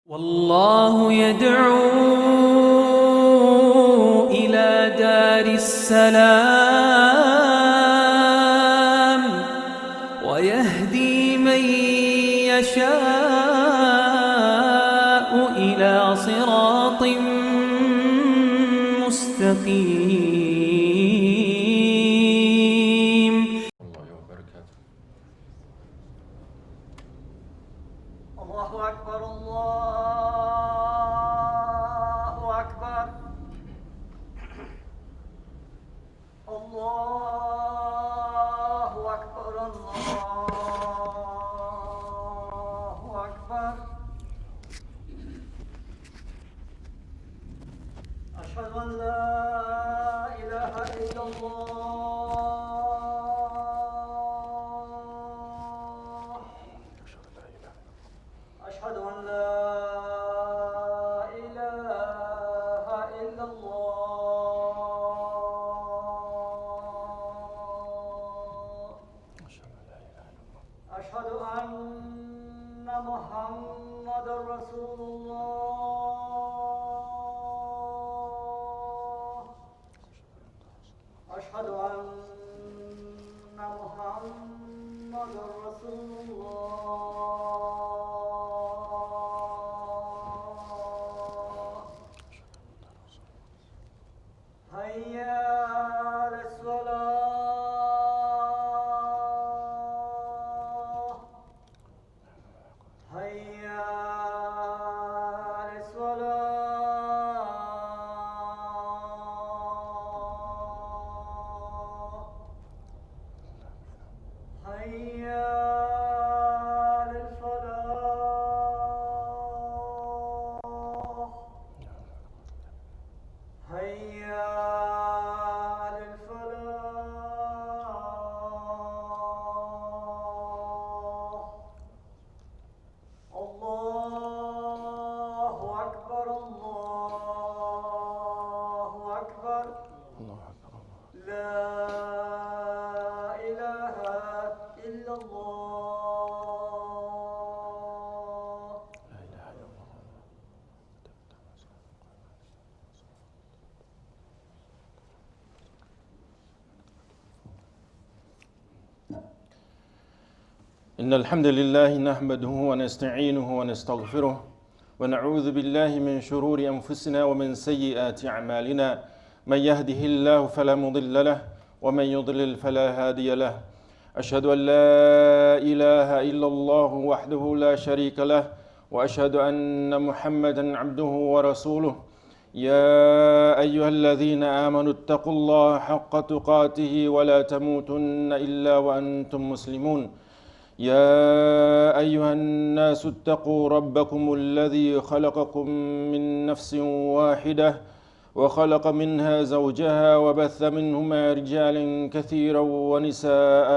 والله يدعو إلى دار السلام ويهدي من يشاء إلى صراط مستقيم. الله وبركاته. الله أكبر الله أكبر الله أكبر الله أكبر. أشهد أن لا إله إلا الله. أشهد أن لا إله إلا الله. أشهد أن محمد رسول الله. أشهد أن محمد رسول الله. هيا على الصلاة. هيا على الصلاة. هيا على الفلاح. هيا على الفلاح. الله أكبر الله أكبر. لا إله إلا الله. إن الحمد لله نحمده ونستعينه ونستغفره ونعوذ بالله من شرور أنفسنا ومن سيئات أعمالنا. من يهده الله فلا مضل له ومن يضلل فلا هادي له. أشهد أن لا إله إلا الله وحده لا شريك له وأشهد أن محمدا عبده ورسوله. يا أيها الذين آمنوا اتقوا الله حق تقاته ولا تموتن إلا وأنتم مسلمون. يا أيها الناس اتقوا ربكم الذي خلقكم من نفس واحدة وخلق منها زوجها وبث منهما رجالا كثيرا ونساء.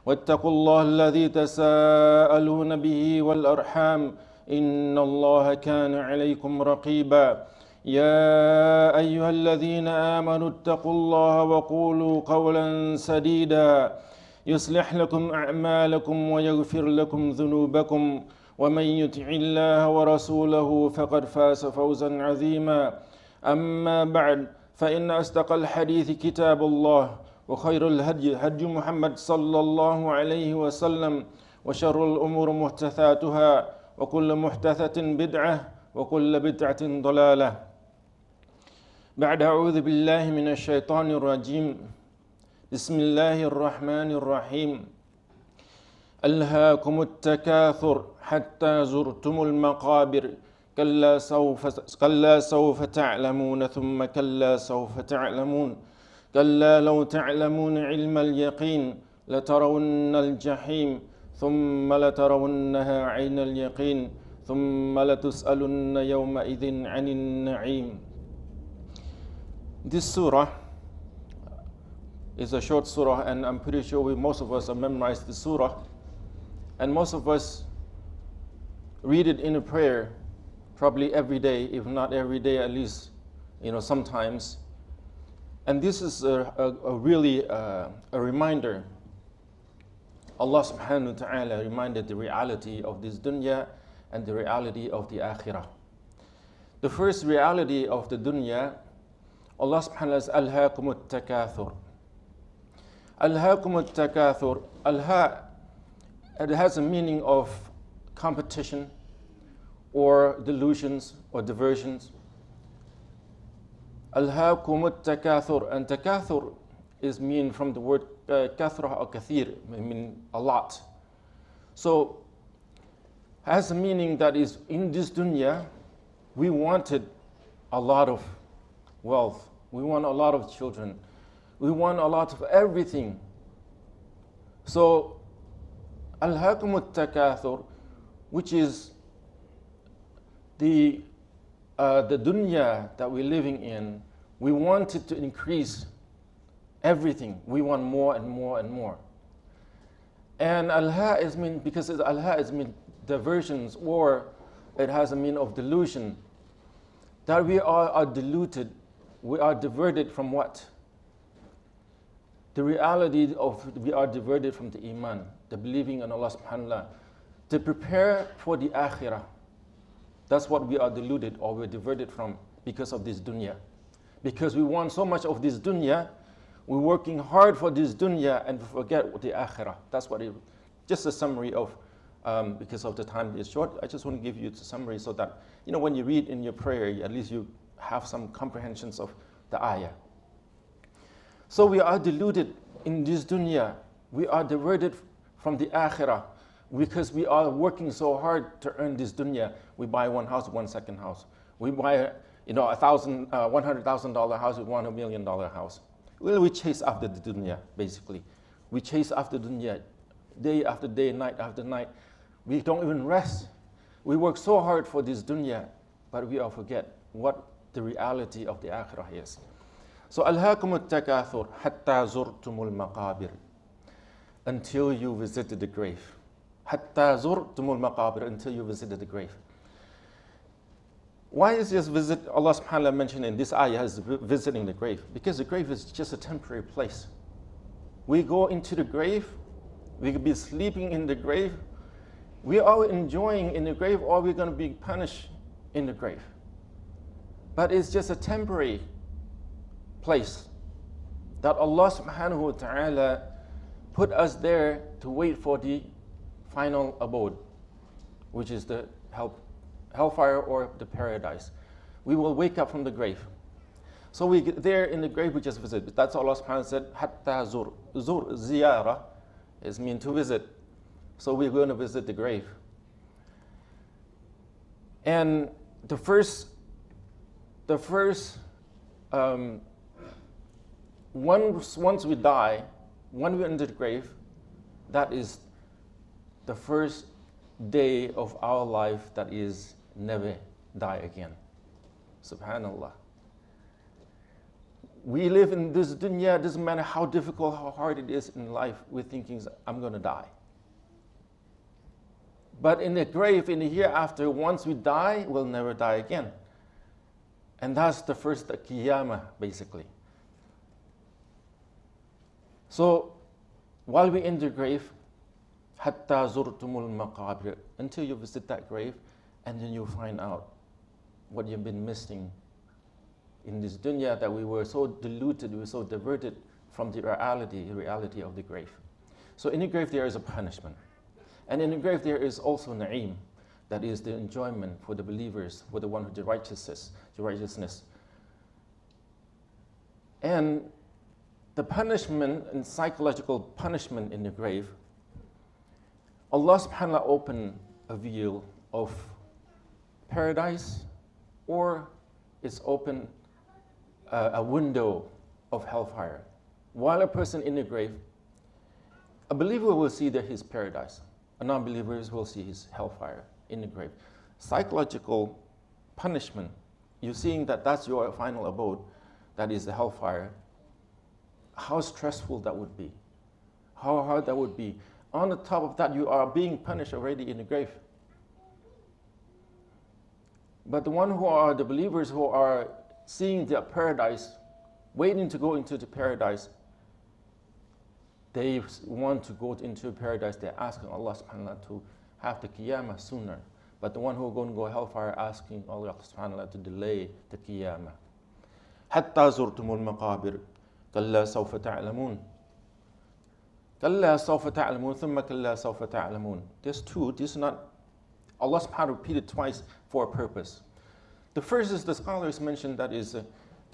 واتقوا الله الذي تساءلون به والأرحام إن الله كان عليكم رقيبا. يا أيها الذين آمنوا اتقوا الله وقولوا قولا سديدا يصلح لكم أعمالكم ويغفر لكم ذنوبكم ومن يطع الله ورسوله فقد فاز فوزا عظيما. أما بعد فإن أصدق الحديث كتاب الله وخير الهدي هدي محمد صلى الله عليه وسلم وشر الأمور محدثاتها وكل محدثة بدعة وكل بدعة ضلالة. بعد أعوذ بالله من الشيطان الرجيم. بسم الله الرحمن الرحيم. ألهاكم التكاثر حتى زرتم المقابر كلا سوف تعلمون ثم كلا سوف تعلمون كلا لو تعلمون علم اليقين لترون الجحيم ثم لترونها عين اليقين ثم لتسألن يومئذ عن النعيم. This surah is a short surah, and I'm pretty sure most of us have memorized the surah, and most of us read it in a prayer probably every day, if not every day, at least sometimes. And this is really a reminder. Allah subhanahu wa ta'ala reminded the reality of this dunya and the reality of the Akhirah. The first reality of the dunya, Allah subhanahu wa ta'ala says, Alhaakum at-takathur. Alhaakum at-takathur. Alha, it has a meaning of competition or delusions or diversions. Alhaakum at-takathur. And takathur is mean from the word kathra or kathir, mean a lot. So has a meaning that is in this dunya, we wanted a lot of wealth. We want a lot of children. We want a lot of everything. So, alhaakum at-takathur, which is the dunya that we're living in, we want it to increase everything. We want more and more and more. And alha is mean, because alha is mean diversions, or it has a mean of delusion, that we are deluded, we are diverted from what? The reality of, we are diverted from the iman, the believing in Allah subhanahu wa ta'ala, to prepare for the akhirah. That's what we are deluded or we're diverted from because of this dunya. Because we want so much of this dunya, we're working hard for this dunya and forget the akhirah. That's what it, just a summary of, because of the time is short, I just want to give you a summary so that, when you read in your prayer, at least you have some comprehensions of the ayah. So we are deluded in this dunya. We are diverted from the akhirah because we are working so hard to earn this dunya. We buy one house, one second house. We buy a $100,000 house, we want $1 million house. Well, we chase after the dunya, basically. We chase after dunya day after day, night after night. We don't even rest. We work so hard for this dunya, but we all forget what the reality of the akhirah is. So, alhaakum at-takathur hatta zurtumul maqabir. Until you visited the grave. Hatta zurtumul maqabir, until you visited the grave. Why is this visit, Allah subhanahu wa ta'ala mentioned in this ayah as visiting the grave? Because the grave is just a temporary place. We go into the grave, we could be sleeping in the grave, we are enjoying in the grave, or we're going to be punished in the grave. But it's just a temporary place that Allah subhanahu wa ta'ala put us there to wait for the final abode, which is the hellfire or the paradise. We will wake up from the grave. So we get there in the grave, we just visit. That's Allah subhanahu wa ta'ala said, hatta zur. Zur, ziyara, is mean to visit. So we're going to visit the grave. And once we die, when we enter the grave, that is the first day of our life that is never die again. Subhanallah. We live in this dunya, doesn't matter how difficult, how hard it is in life, we're thinking, I'm going to die. But in the grave, in the hereafter, once we die, we'll never die again. And that's the first qiyamah, basically. So, while we're in the grave, hatta zurtumul maqabir, until you visit that grave, and then you find out what you've been missing in this dunya, that we were so deluded, we were so diverted from the reality of the grave. So in the grave there is a punishment. And in the grave there is also na'im, that is the enjoyment for the believers, for the one who the righteousness. And the punishment and psychological punishment in the grave, Allah subhanahu wa ta'ala opened a veil of paradise, or it's open a window of hellfire. While a person in the grave, a believer will see that his paradise, a non-believer will see his hellfire in the grave. Psychological punishment, you're seeing that that's your final abode, that is the hellfire. How stressful that would be, how hard that would be. On the top of that, you are being punished already in the grave. But the one who are the believers who are seeing the paradise, waiting to go into the paradise, they want to go into paradise. They're asking Allah subhanahu wa ta'ala to have the qiyamah sooner, But the one who are going to go hellfire asking Allah subhanahu wa ta'ala to delay the qiyamah. حَتَّى زُرْتُمُ الْمَقَابِرِ كَلَّا سَوْفَ تَعْلَمُونَ كَلَّا سَوْفَ تَعْلَمُونَ ثُمَّ كَلَّا سَوْفَ تَعْلَمُونَ. There's two. This is not, Allah subhanahu wa ta'ala repeated twice for a purpose. The first is the scholars mentioned that is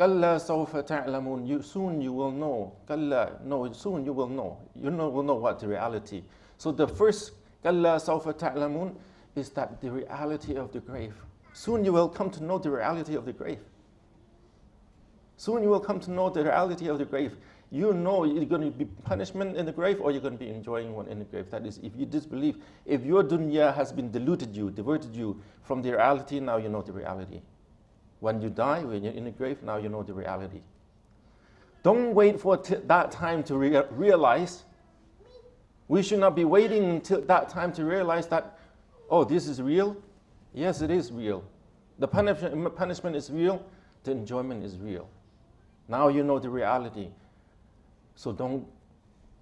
كَلَّا سَوْفَ تَعْلَمُونَ. Soon you will know. كَلَّا, no, soon you will know. You will know what the reality. So the first كَلَّا سَوْفَ تَعْلَمُونَ is that the reality of the grave. Soon you will come to know the reality of the grave. Soon you will come to know the reality of the grave. You know you're going to be punishment in the grave or you're going to be enjoying one in the grave. That is, if you disbelieve, if your dunya has been diverted you from the reality, now you know the reality. When you die, when you're in the grave, now you know the reality. Don't wait for that time to realize. We should not be waiting until that time to realize that, oh, this is real. Yes, it is real. The punishment is real. The enjoyment is real. Now you know the reality. So don't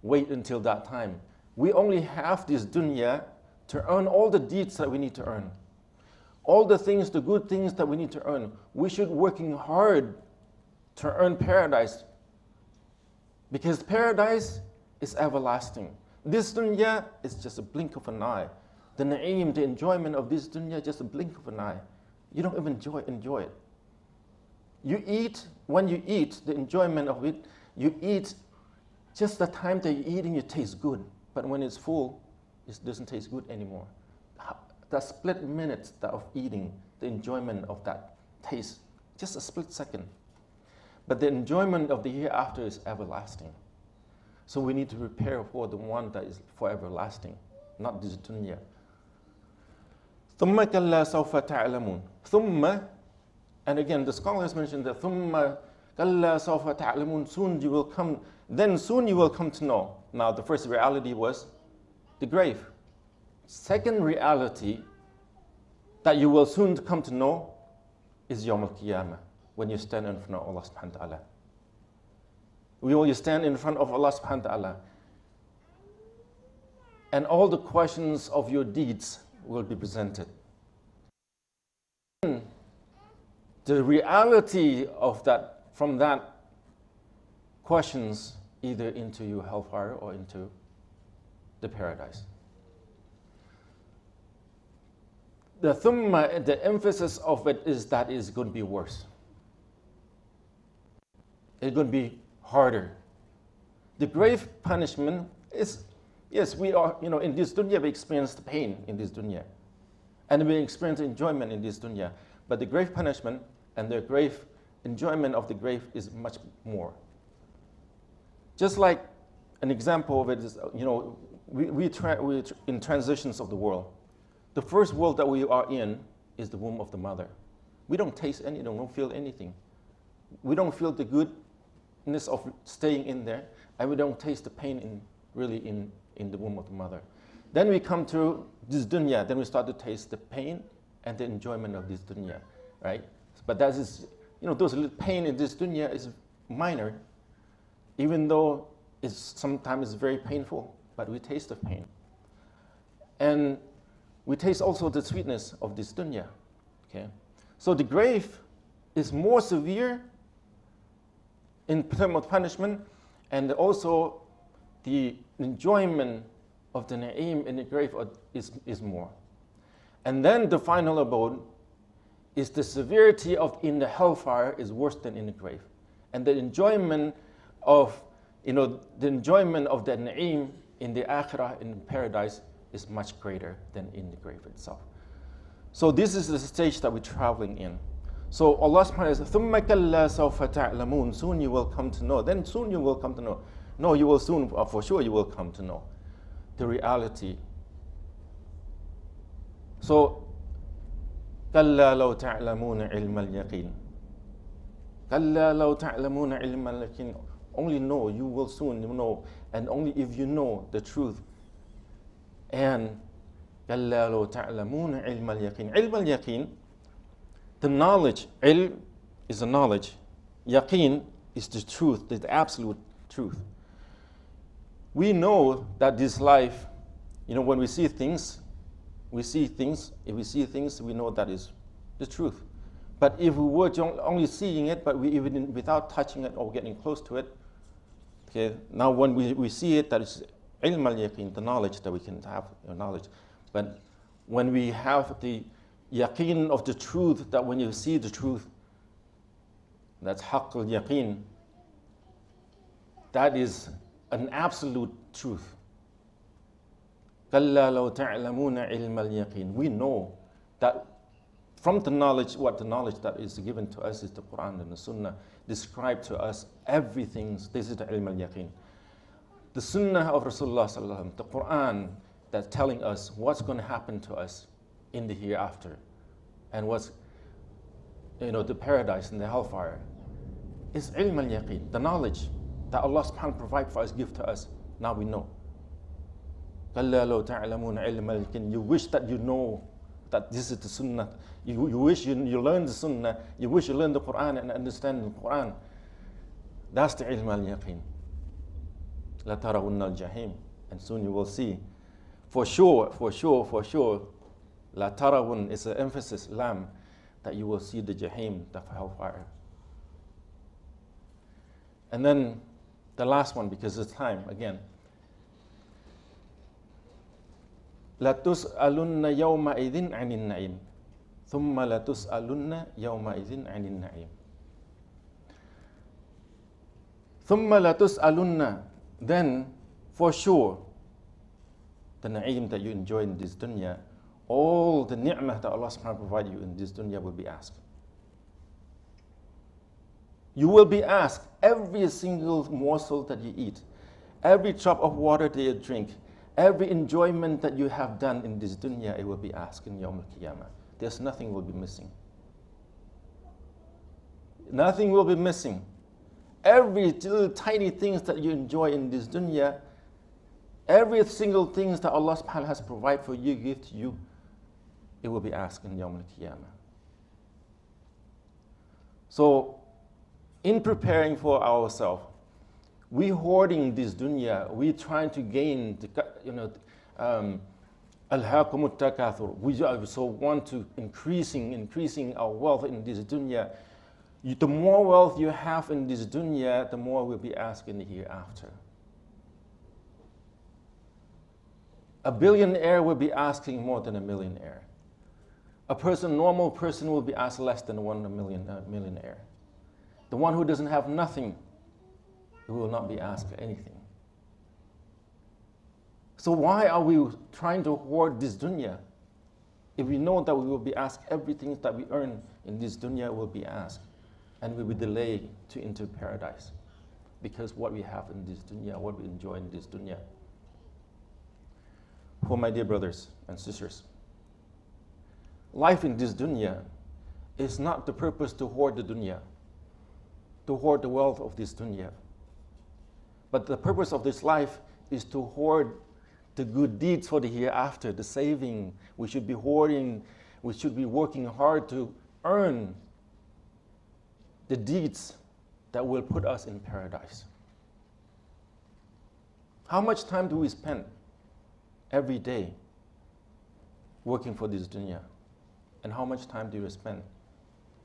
wait until that time. We only have this dunya to earn all the deeds that we need to earn. All the things, the good things that we need to earn. We should working hard to earn paradise. Because paradise is everlasting. This dunya is just a blink of an eye. The na'im, the enjoyment of this dunya, just a blink of an eye. You don't even enjoy it. You eat, when you eat, the enjoyment of it, you eat, just the time that you're eating, it tastes good. But when it's full, it doesn't taste good anymore. That split minute of eating, the enjoyment of that taste, just a split second. But the enjoyment of the hereafter is everlasting. So we need to prepare for the one that is for everlasting, not this dunya. ثُمَّ كَلَّا سَوْفَ تَعْلَمُونَ ثُمَّ, and again, the scholars mentioned that ثُمَّ كَلَّا سَوْفَ تَعْلَمُونَ, soon you will come, then soon you will come to know. Now the first reality was the grave. Second reality that you will soon come to know is Yawm al-Qiyamah, when you stand in front of Allah subhanahu wa ta'ala. When you stand in front of Allah subhanahu wa ta'ala, and all the questions of your deeds will be presented. The reality of that, from that questions, either into your hellfire or into the paradise. The thumma, the emphasis of it is that it's going to be worse. It's going to be harder. The grave punishment is, yes, we are, in this dunya we experience the pain in this dunya. And we experience enjoyment in this dunya. But the grave punishment and the grave enjoyment of the grave is much more. Just like an example of it is, we in transitions of the world. The first world that we are in is the womb of the mother. We don't taste anything, don't feel anything. We don't feel the goodness of staying in there, and we don't taste the pain in the womb of the mother. Then we come to this dunya, then we start to taste the pain and the enjoyment of this dunya, right? But that is, those little pain in this dunya is minor, even though sometimes it's very painful, but we taste the pain. And we taste also the sweetness of this dunya, okay? So the grave is more severe in terms of punishment, and also the enjoyment of the na'im in the grave is more. And then the final abode is the severity of in the hellfire is worse than in the grave. And the enjoyment of, the enjoyment of the na'im in the Akhirah, in paradise, is much greater than in the grave itself. So this is the stage that we're traveling in. So Allah subhanahu wa ta'ala says, ثُمَّ كَلَّا سَوْفَ تَعْلَمُونَ, soon you will come to know. Then soon you will come to know. No, you will soon, for sure you will come to know the reality. So, كَلَّا لَوْ تَعْلَمُونَ عِلْمَ الْيَقِينِ كَلَّا لَوْ تَعْلَمُونَ عِلْمَ الْيَقِينِ. Only know, you will soon know, and only if you know the truth. And كَلَّا لَوْ تَعْلَمُونَ عِلْمَ الْيَقِينِ. عِلْمَ الْيَقِينِ, the knowledge, ilm is the knowledge, yaqeen is the truth, the absolute truth. We know that this life, when we see things, We see things. If we see things, we know that is the truth. But if we were only seeing it, but we even without touching it or getting close to it, okay, now when we see it, that is ilm al-yaqeen, the knowledge that we can have, knowledge. But when we have the yaqeen of the truth, that when you see the truth, that's haqq al-yaqeen, that is an absolute truth. كَلَّا لَوْ تَعْلَمُونَ عِلْمَ الْيَقِينِ. We know that from the knowledge, what the knowledge that is given to us is the Quran and the Sunnah, describe to us everything. This is the ilm al-yaqeen. The Sunnah of Rasulullah sallallahu alaihi wasallam, the Quran that's telling us what's going to happen to us in the hereafter, and what's, the paradise and the hellfire, is ilm al-yaqeen, the knowledge that Allah subhanahu wa ta'ala provides for us, give to us. Now we know. كَلَّا لَوْ تَعْلَمُونَ عِلْمَ الْيَقِينِ. You wish that you know that this is the Sunnah. You wish you learn the Sunnah. You wish you learn the Quran and understand the Quran. That's the ilm al-yaqeen. لَتَرَوُنَّ الْجَحِيمِ. And soon you will see. For sure. لَتَرَوُنَّ is an emphasis, lam, that you will see the jahim, the hellfire. And then the last one, because it's time again. لَتُسْأَلُنَّ يَوْمَئِذٍ عَنِ النَّعِيمِ ثُمَّ لَتُسْأَلُنَّ يَوْمَئِذٍ عَنِ النَّعِيمِ. ثُمَّ لَتُسْأَلُنَّ. Then, for sure, the na'im that you enjoy in this dunya, all the ni'mah that Allah subhanahu wa ta'ala provided you in this dunya will be asked. You will be asked every single morsel that you eat, every drop of water that you drink, every enjoyment that you have done in this dunya, it will be asked in Yawm al-Qiyamah. There's nothing will be missing. Nothing will be missing. Every little tiny things that you enjoy in this dunya, every single things that Allah subhanahu wa ta'ala has provided for you, give to you, it will be asked in Yawm al-Qiyamah. So, in preparing for ourselves, we hoarding this dunya, we trying to gain, alhaakumut takathur. We also want to increasing our wealth in this dunya. The more wealth you have in this dunya, the more will be asked in the hereafter. A billionaire will be asking more than a millionaire. Normal person will be asked less than millionaire. The one who doesn't have nothing, he will not be asked anything. So why are we trying to hoard this dunya? If we know that we will be asked, everything that we earn in this dunya will be asked, and we will delay to enter paradise, because what we have in this dunya, what we enjoy in this dunya. For my dear brothers and sisters, life in this dunya is not the purpose to hoard the dunya, to hoard the wealth of this dunya. But the purpose of this life is to hoard the good deeds for the hereafter, the saving. We should be hoarding, we should be working hard to earn the deeds that will put us in paradise. How much time do we spend every day working for this dunya? And how much time do we spend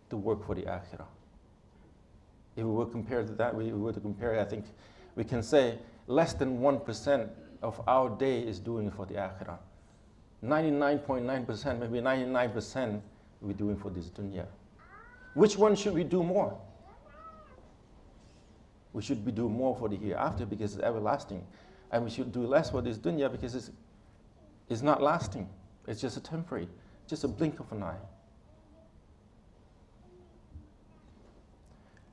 to work for the Akhirah? If we were compared to that, I think we can say less than 1% of our day is doing it for the Akhirah. 99.9%, maybe 99% we're doing for this dunya. Which one should we do more? We should be doing more for the hereafter because it's everlasting. And we should do less for this dunya because it's not lasting. It's just a temporary, just a blink of an eye.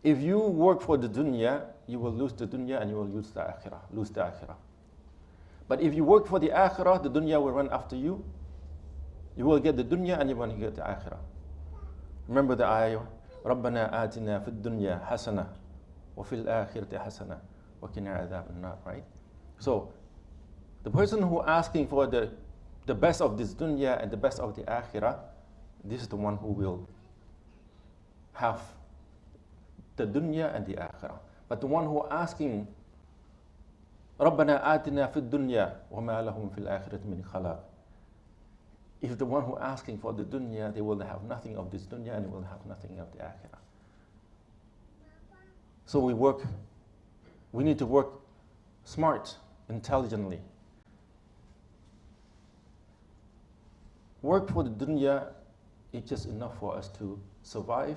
If you work for the dunya, you will lose the dunya and you will lose the akhirah. But if you work for the akhirah, the dunya will run after you. You will get the dunya and you will get the akhirah. Remember the ayah, رَبَّنَا آتِنَا فِي الدُّنْيَا حَسَنَةً وَفِي الْآخِرَةِ حَسَنَةً وَقِنَا عَذَابَ النَّارِ, right? So, the person who asking for the best of this dunya and the best of the akhirah, this is the one who will have the dunya and the akhirah. But the one who asking, رَبَّنَا آتِنَا فِي الدُّنْيَا وَمَا لَهُمْ فِي الْآخِرَةِ مِنْ خَلَاقٍ, If the one who asking for the dunya, they will have nothing of this dunya and they will have nothing of the akhirah. So we need to work smart, intelligently. Work for the dunya is just enough for us to survive,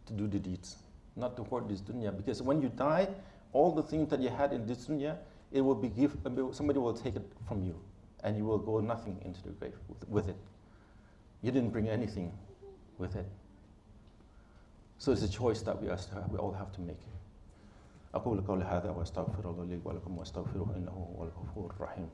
to do the deeds, not to hoard this dunya. Because when you die, all the things that you had in this dunya, it will be somebody will take it from you, and you will go nothing into the grave with it. You didn't bring anything with it. So it's a choice that we all have to make. أقول قولي هذا وأستغفر الله لي ولكم واستغفروه إنه هو الغفور الرحيم.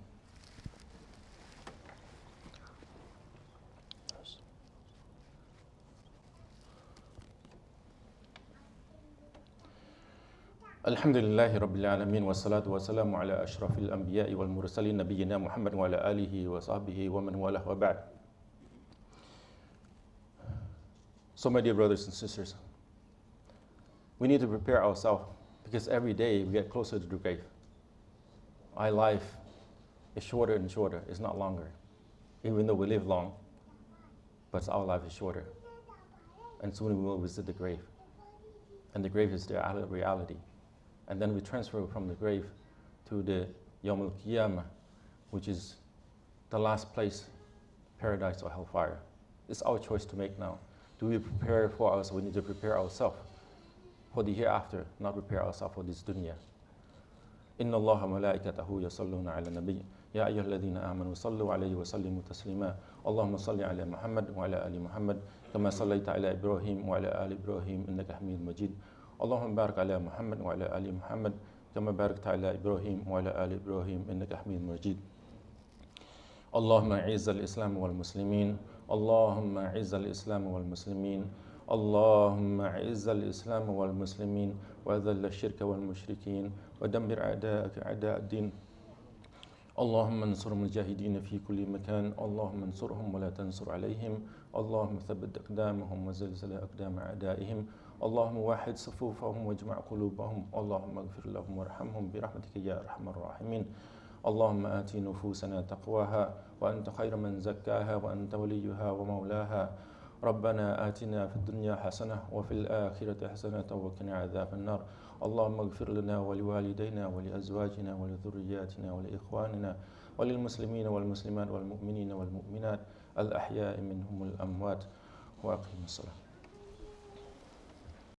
الحمد لله رب العالمين والصلاة والسلام على أشرف الأنبياء والمرسلين نبينا محمد وعلى آله وصحبه ومن والاه وبعد. So my dear brothers and sisters, we need to prepare ourselves because every day we get closer to the grave. Our life is shorter and shorter, it's not longer. Even though we live long, but our life is shorter. And soon we will visit the grave. And the grave is the reality. And then we transfer from the grave to the Yawm al-Qiyamah, which is the last place, paradise or hellfire. It's our choice to make now. Do we prepare for us? We need to prepare ourselves for the hereafter, not prepare ourselves for this dunya. إن الله ملائكته يصلون على النبي يا أيها الذين آمنوا صلوا عليه وسلموا تسليما اللهم صل على محمد وعلى آل محمد كما صليت على إبراهيم وعلى آل إبراهيم إنك حميد مجيد اللهم بارك على محمد وعلى آل محمد كما باركت على إبراهيم وعلى آل إبراهيم إنك حميد مجيد اللهم أعز الإسلام والمسلمين اللهم أعز الإسلام والمسلمين اللهم أعز الإسلام والمسلمين وأذل الشرك والمشركين ودمر أعداءك أعداء الدين اللهم انصر المجاهدين في كل مكان اللهم انصرهم ولا تنصر عليهم اللهم ثبت أقدامهم وزلزل أقدام أعدائهم اللهم واحد صفوفهم واجمع قلوبهم اللهم اغفر لهم وارحمهم برحمتك يا أرحم الراحمين اللهم آت نفوسنا تقواها وأنت خير من زكاها وأنت وليها ومولاها ربنا آتنا في الدنيا حسنة وفي الآخرة حسنة وقنا عذاب النار اللهم اغفر لنا ولوالدينا ولأزواجنا ولذرياتنا ولإخواننا وللمسلمين والمسلمات والمؤمنين والمؤمنات الأحياء منهم والأموات وأقيم الصلاة